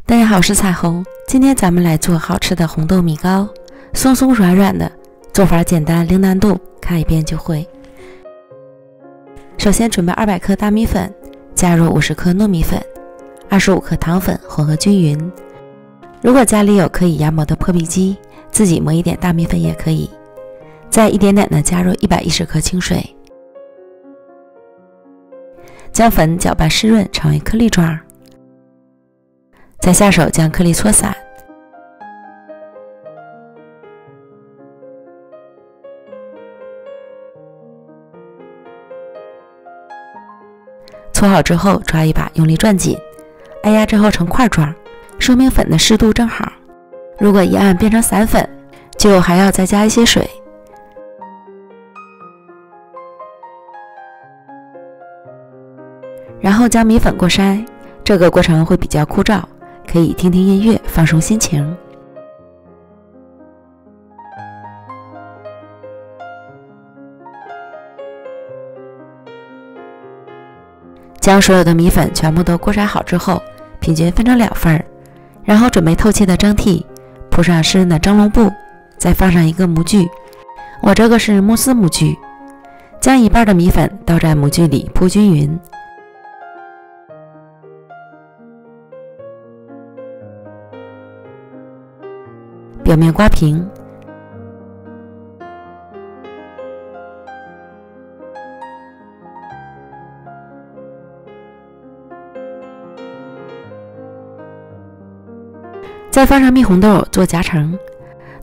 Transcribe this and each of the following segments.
大家好，我是彩虹。今天咱们来做好吃的红豆米糕，松松软软的，做法简单零难度，看一遍就会。首先准备200克大米粉，加入50克糯米粉，25克糖粉，混合均匀。如果家里有可以压模的破壁机，自己磨一点大米粉也可以。再一点点的加入110克清水，将粉搅拌湿润，成为颗粒状。再下手将颗粒搓散，搓好之后抓一把，用力转紧，按压之后成块状，说明粉的湿度正好。如果一按变成散粉，就还要再加一些水。然后将米粉过筛，这个过程会比较枯燥，可以听听音乐放松心情。将所有的米粉全部都过筛好之后，平均分成2份，然后准备透气的蒸屉，铺上湿润的蒸笼布，再放上一个模具，我这个是慕斯模具，将一半的米粉倒在模具里铺均匀。表面刮平，再放上蜜红豆做夹层，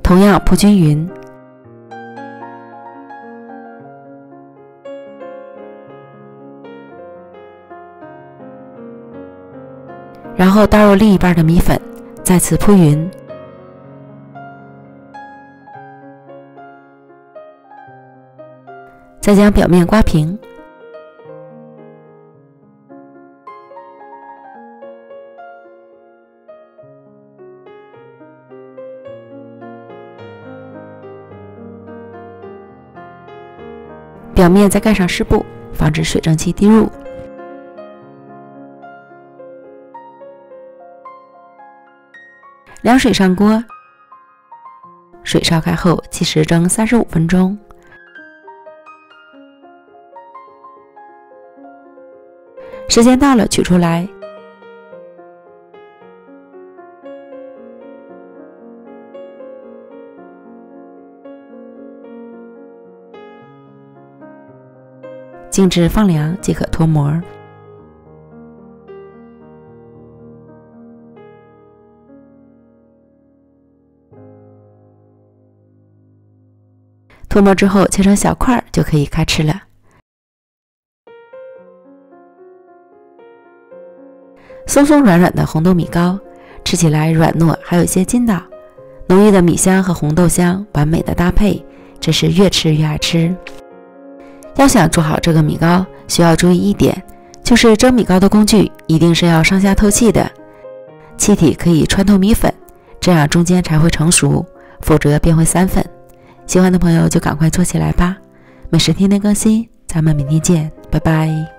同样铺均匀。然后倒入另一半的米粉，再次铺匀。再将表面刮平，表面再盖上湿布，防止水蒸气滴入。凉水上锅，水烧开后计时蒸35分钟。时间到了，取出来。静置放凉即可脱模。脱模之后切成小块就可以开吃了。松松软软的红豆米糕，吃起来软糯，还有一些筋道，浓郁的米香和红豆香完美的搭配，真是越吃越爱吃。要想做好这个米糕，需要注意一点，就是蒸米糕的工具一定是要上下透气的，气体可以穿透米粉，这样中间才会成熟，否则便会散粉。喜欢的朋友就赶快做起来吧！美食天天更新，咱们明天见，拜拜。